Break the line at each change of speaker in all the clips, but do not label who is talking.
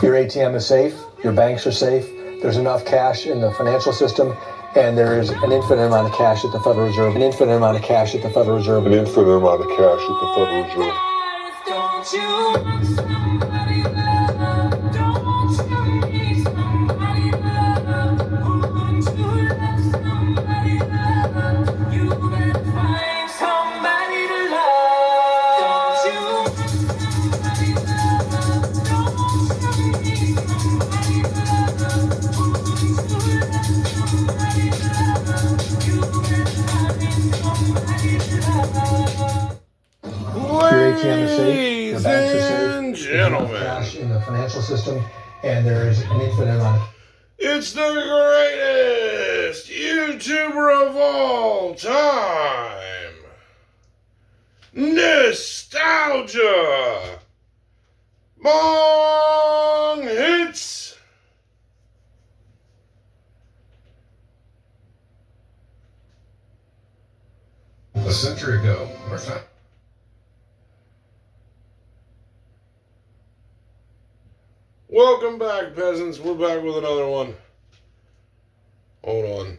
Your ATM is safe, your banks are safe, there's enough cash in the financial system, and there is an infinite amount of cash at the Federal Reserve, an infinite amount of cash at the Federal Reserve, an infinite amount of cash at the Federal Reserve. Don't you want somebody love? Don't you need somebody love? Want to love somebody love? You better find somebody to love. Don't you want somebody love? Don't you need somebody love? Want to love somebody love? You better find somebody to love.
Ladies and gentlemen,
cash in the financial system, and there is an infinite amount of...
It's the greatest YouTuber of all time. Nostalgia. Bong hits.
A century ago, or so.
Welcome back, peasants. We're back with another one. Hold on.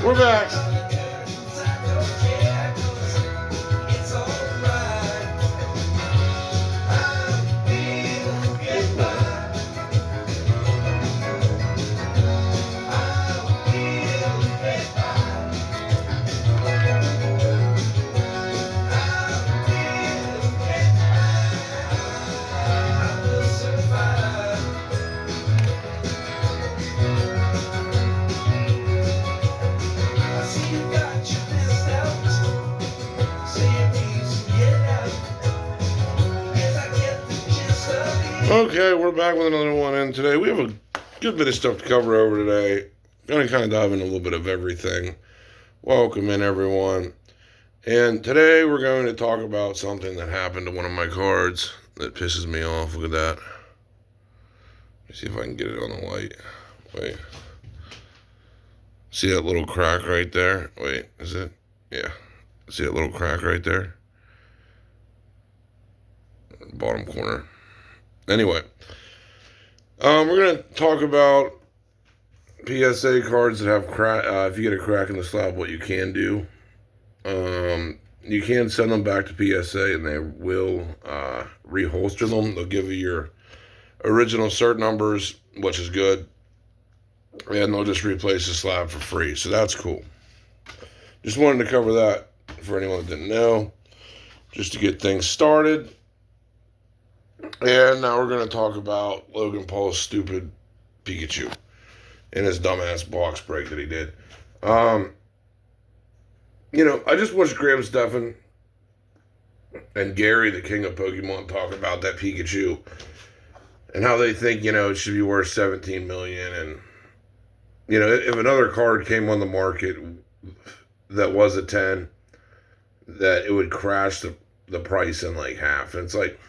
We're back. Okay, we're back with another one, and today we have a good bit of stuff to cover over today. Going to kind of dive into a little bit of everything. Welcome in, everyone. And today we're going to talk about something that happened to one of my cards that pisses me off. Look at that. Let me see if I can get it on the light. Wait. See that little crack right there? Wait, is it? Yeah. See that little crack right there? Bottom corner. Anyway, we're going to talk about PSA cards that have crack. If you get a crack in the slab, what you can do. You can send them back to PSA, and they will reholster them. They'll give you your original cert numbers, which is good, and they'll just replace the slab for free. So that's cool. Just wanted to cover that for anyone that didn't know, just to get things started. And now we're going to talk about Logan Paul's stupid Pikachu and his dumbass box break that he did. I just watched Graham Stephan and Gary, the king of Pokemon, talk about that Pikachu and how they think, it should be worth $17 million. And, if another card came on the market that was a 10, that it would crash the price in like half. And it's like,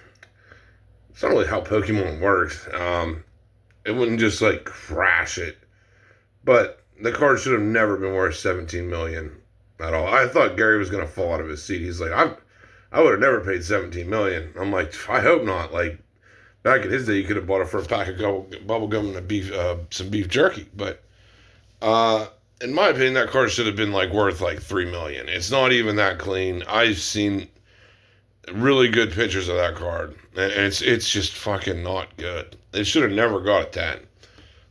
it's not really how Pokemon works. It wouldn't just like crash it. But the card should have never been worth $17 million at all. I thought Gary was going to fall out of his seat. He's like, I would have never paid $17 million. I'm like, I hope not. Like, back in his day, you could have bought it for a pack of bubble gum and some beef jerky. But in my opinion, that card should have been like worth like $3 million. It's not even that clean. I've seen really good pictures of that card, and it's just fucking not good. It should have never got a 10.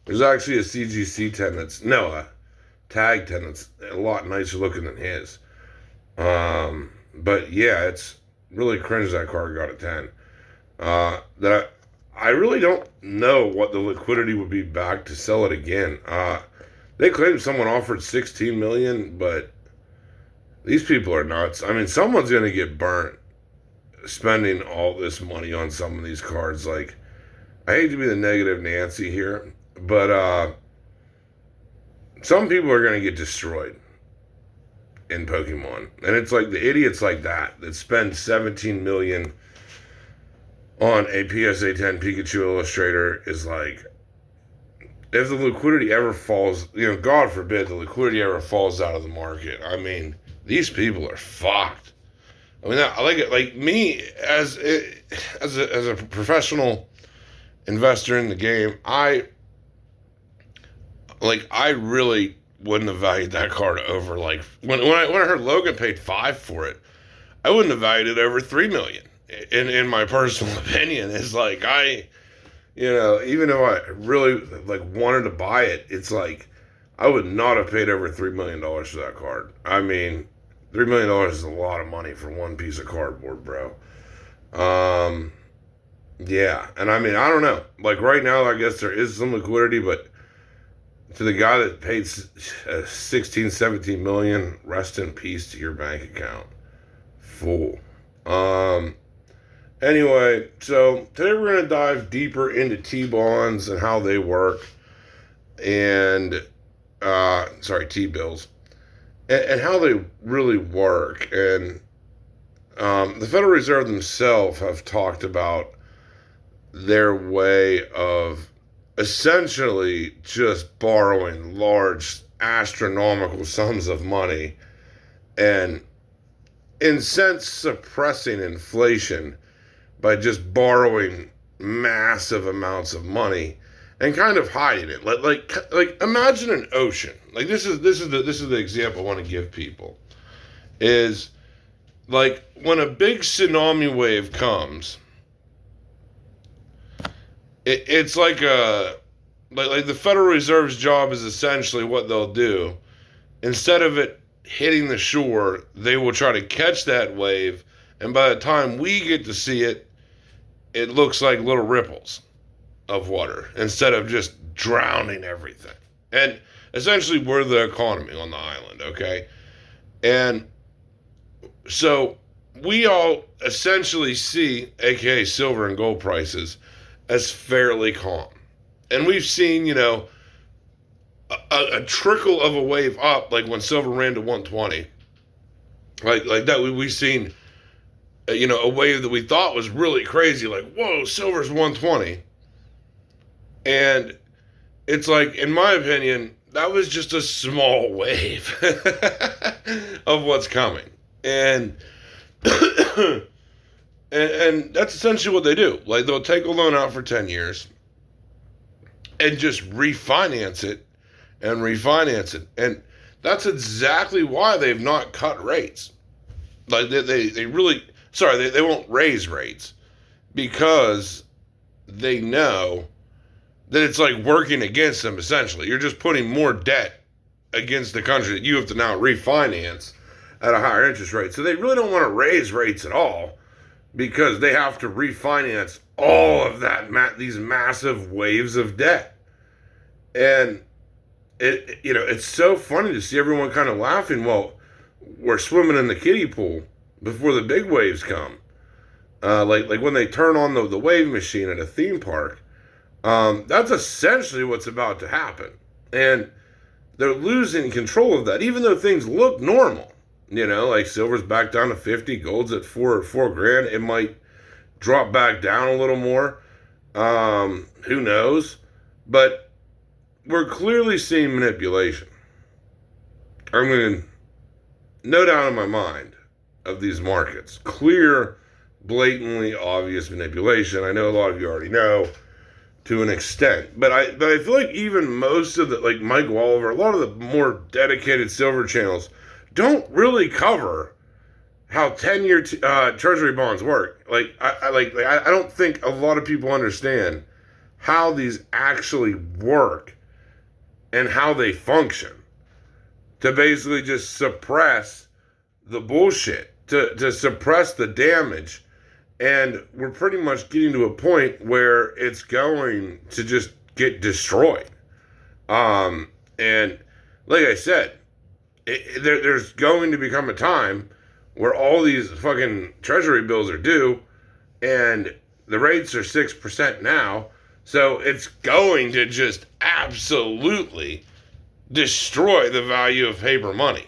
There's actually a CGC 10 a tag 10 that's a lot nicer looking than his. But yeah, it's really cringe that card got a 10. That I really don't know what the liquidity would be back to sell it again. They claim someone offered 16 million, but these people are nuts. I mean, someone's gonna get burnt spending all this money on some of these cards. Like, I hate to be the negative Nancy here, but some people are gonna get destroyed in Pokemon, and it's like the idiots like that spend 17 million on a PSA 10 Pikachu Illustrator is like, if the liquidity ever falls, God forbid the liquidity ever falls out of the market. I mean, these people are fucked. I mean, like me as a professional investor in the game, I really wouldn't have valued that card over, like, when I heard Logan paid 5 for it, I wouldn't have valued it over 3 million. In my personal opinion, is like, even if I really wanted to buy it, it's like I would not have paid over $3 million for that card. I mean, $3 million is a lot of money for one piece of cardboard, bro. Yeah, and I mean, I don't know. Like, right now, I guess there is some liquidity, but to the guy that paid 16, 17 million, rest in peace to your bank account. Fool. Anyway, so today we're going to dive deeper into T-bonds and how they work, and, T-bills, and how they really work. And the Federal Reserve themselves have talked about their way of essentially just borrowing large astronomical sums of money and, in a sense, suppressing inflation by just borrowing massive amounts of money and kind of hiding it. Like imagine an ocean. Like, this is the example I want to give people. Is like, when a big tsunami wave comes, it's like the Federal Reserve's job is essentially what they'll do. Instead of it hitting the shore, they will try to catch that wave, and by the time we get to see it, it looks like little ripples of water instead of just drowning everything. And essentially, we're the economy on the island, okay? And so we all essentially see, aka silver and gold prices, as fairly calm. And we've seen, a trickle of a wave up, like when silver ran to 120. Like that, we've seen, a wave that we thought was really crazy, like, whoa, silver's 120. And it's like, in my opinion, that was just a small wave of what's coming. And and that's essentially what they do. Like, they'll take a loan out for 10 years and just refinance it and refinance it. And that's exactly why they've not cut rates. Like, they really... Sorry, they won't raise rates because they know that it's like working against them, essentially. You're just putting more debt against the country that you have to now refinance at a higher interest rate. So they really don't want to raise rates at all because they have to refinance all of that, these massive waves of debt. And it's so funny to see everyone kind of laughing. Well, we're swimming in the kiddie pool before the big waves come. Like when they turn on the wave machine at a theme park. That's essentially what's about to happen. And they're losing control of that, even though things look normal. Like silver's back down to 50, gold's at four grand. It might drop back down a little more. Who knows? But we're clearly seeing manipulation. I mean, no doubt in my mind of these markets. Clear, blatantly obvious manipulation. I know a lot of you already know to an extent. But I feel like even most of the, like Mike Walliver, a lot of the more dedicated silver channels don't really cover how 10-year treasury bonds work. I don't think a lot of people understand how these actually work and how they function to basically just suppress the bullshit. to suppress the damage. And we're pretty much getting to a point where it's going to just get destroyed. And like I said, there's going to become a time where all these fucking treasury bills are due, and the rates are 6% now. So it's going to just absolutely destroy the value of paper money.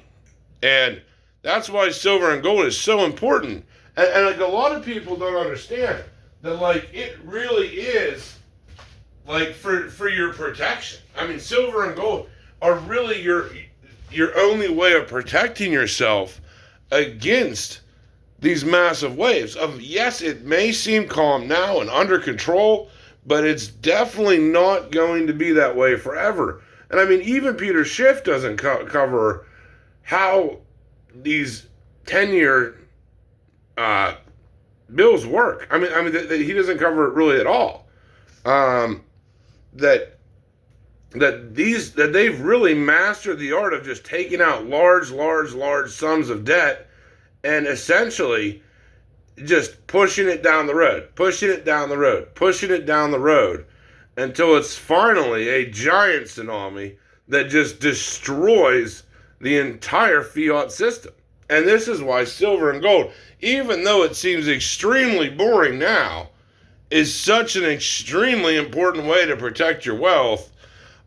And that's why silver and gold is so important. And like, a lot of people don't understand that, like, it really is, like, for your protection. I mean, silver and gold are really your only way of protecting yourself against these massive waves of, yes, it may seem calm now and under control, but it's definitely not going to be that way forever. And I mean, even Peter Schiff doesn't cover how these 10-year bills work. I mean, he doesn't cover it really at all. That they've really mastered the art of just taking out large sums of debt and essentially just pushing it down the road until it's finally a giant tsunami that just destroys the entire fiat system. And this is why silver and gold, even though it seems extremely boring now, is such an extremely important way to protect your wealth.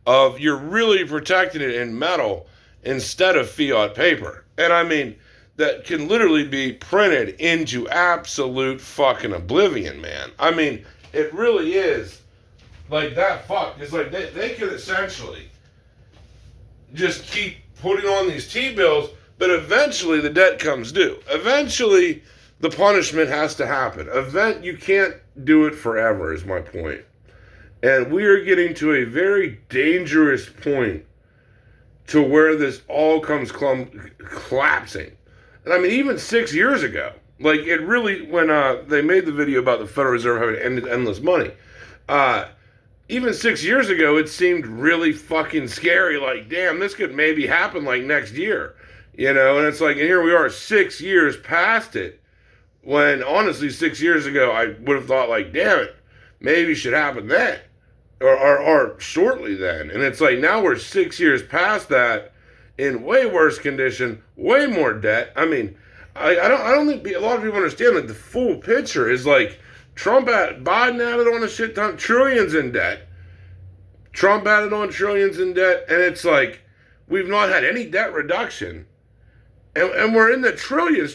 Of you're really protecting it in metal instead of fiat paper. And I mean, that can literally be printed into absolute fucking oblivion, man. I mean, it really is like that fucked. It's like they could essentially just keep putting on these T-bills, but eventually the debt comes due. Eventually the punishment has to happen. You can't do it forever, is my point. And we are getting to a very dangerous point to where this all comes collapsing. And I mean, even 6 years ago, like, it really, when they made the video about the Federal Reserve having endless money, even 6 years ago, it seemed really fucking scary. Like, damn, this could maybe happen like next year, you know? And it's like, and here we are 6 years past it, when honestly 6 years ago, I would have thought, like, damn it, maybe it should happen then. Or shortly then. And it's like, now we're 6 years past that, in way worse condition, way more debt. I mean, I don't think a lot of people understand, like, the full picture is like, Biden added on a shit ton, trillions in debt. Trump added on trillions in debt, and it's like, we've not had any debt reduction. And we're in the trillions.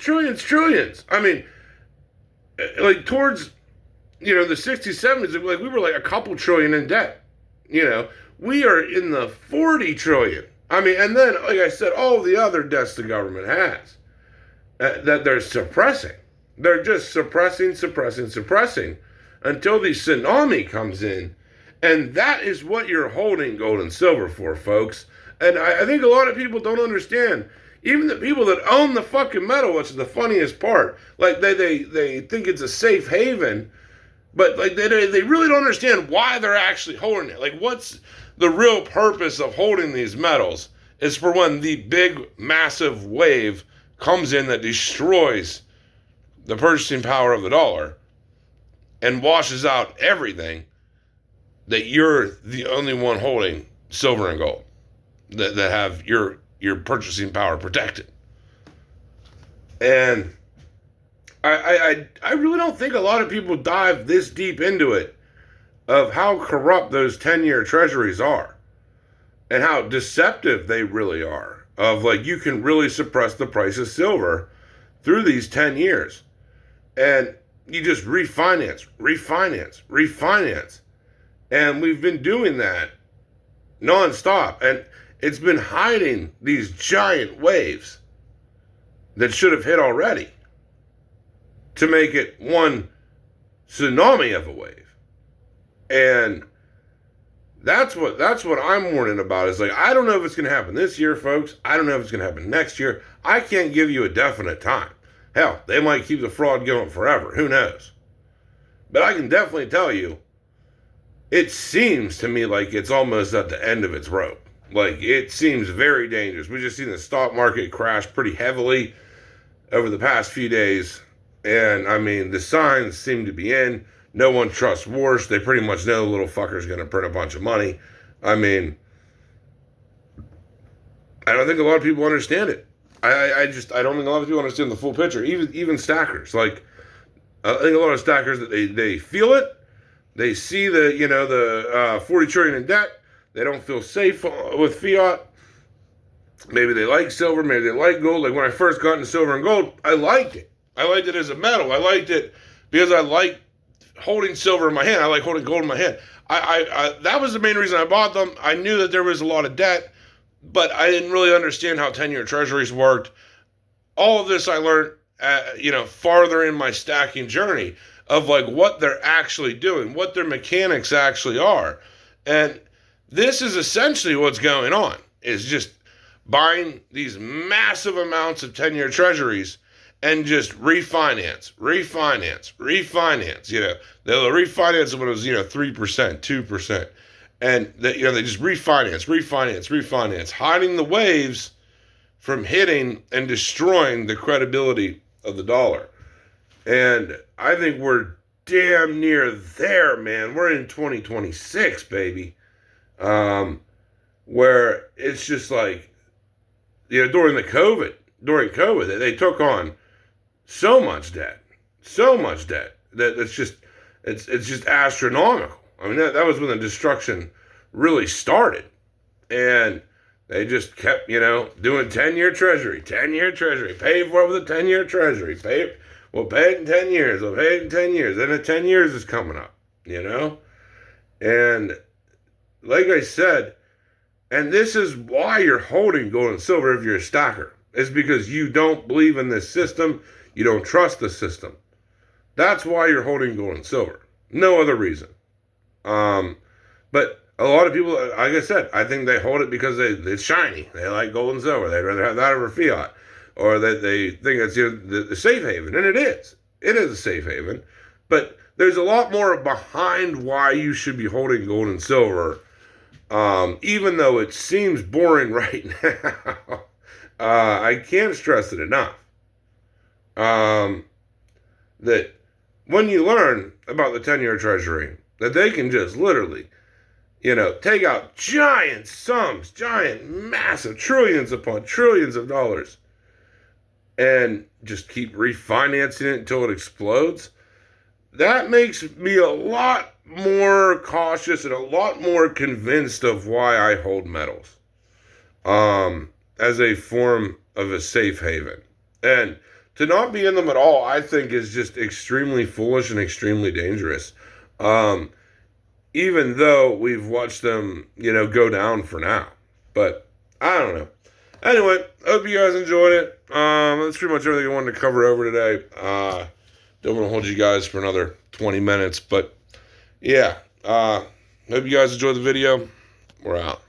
I mean, like, towards, you know, the 60s, 70s, like, we were like a couple trillion in debt. You know, we are in the 40 trillion. I mean, and then, like I said, all the other debts the government has that they're suppressing. They're just suppressing until the tsunami comes in. And that is what you're holding gold and silver for, folks. And I think a lot of people don't understand. Even the people that own the fucking metal, which is the funniest part, like, they think it's a safe haven. But, like, they really don't understand why they're actually holding it. Like, what's the real purpose of holding these metals is for when the big, massive wave comes in that destroys the purchasing power of the dollar and washes out everything, that you're the only one holding silver and gold that have your purchasing power protected. And I really don't think a lot of people dive this deep into it, of how corrupt those 10-year treasuries are and how deceptive they really are. Of, like, you can really suppress the price of silver through these 10 years. And you just refinance. And we've been doing that nonstop. And it's been hiding these giant waves that should have hit already, to make it one tsunami of a wave. And that's what I'm warning about. Is like, I don't know if it's going to happen this year, folks. I don't know if it's going to happen next year. I can't give you a definite time. Hell, they might keep the fraud going forever. Who knows? But I can definitely tell you, it seems to me like it's almost at the end of its rope. Like, it seems very dangerous. We just seen the stock market crash pretty heavily. over the past few days. And, I mean, the signs seem to be in. No one trusts wars. They pretty much know the little fucker's going to print a bunch of money. I mean, I don't think a lot of people understand it. I don't think a lot of people understand the full picture. Even stackers. Like, I think a lot of stackers, that they feel it. They see the 40 trillion in debt. They don't feel safe with fiat. Maybe they like silver. Maybe they like gold. Like when I first got into silver and gold, I liked it. I liked it as a metal. I liked it because I like holding silver in my hand. I like holding gold in my hand. That was the main reason I bought them. I knew that there was a lot of debt, but I didn't really understand how 10-year treasuries worked. All of this I learned, farther in my stacking journey of like what they're actually doing, what their mechanics actually are. And this is essentially what's going on, is just buying these massive amounts of 10-year treasuries and just refinance. They'll refinance when it was, 3%, 2%. And they just refinance, hiding the waves from hitting and destroying the credibility of the dollar. And I think we're damn near there, man. We're in 2026, baby. Where it's just like, during COVID, they took on so much debt that it's just astronomical. I mean, that was when the destruction really started. And they just kept, doing 10-year treasury, pay for it with a 10-year treasury, we'll pay it in 10 years, then the 10 years is coming up, And like I said, and this is why you're holding gold and silver if you're a stacker. It's because you don't believe in this system. You don't trust the system. That's why you're holding gold and silver. No other reason. But a lot of people, like I said, I think they hold it because it's shiny. They like gold and silver. They'd rather have that over fiat. Or that they think it's the safe haven. And it is. It is a safe haven. But there's a lot more behind why you should be holding gold and silver. Even though it seems boring right now. I can't stress it enough. That when you learn about the 10-year treasury, that they can just literally, take out giant sums, massive trillions upon trillions of dollars, and just keep refinancing it until it explodes. That makes me a lot more cautious and a lot more convinced of why I hold metals. As a form of a safe haven. And to not be in them at all, I think, is just extremely foolish and extremely dangerous. Even though we've watched them, go down for now. But I don't know. Anyway, hope you guys enjoyed it. That's pretty much everything I wanted to cover over today. Don't want to hold you guys for another 20 minutes. But yeah, hope you guys enjoyed the video. We're out.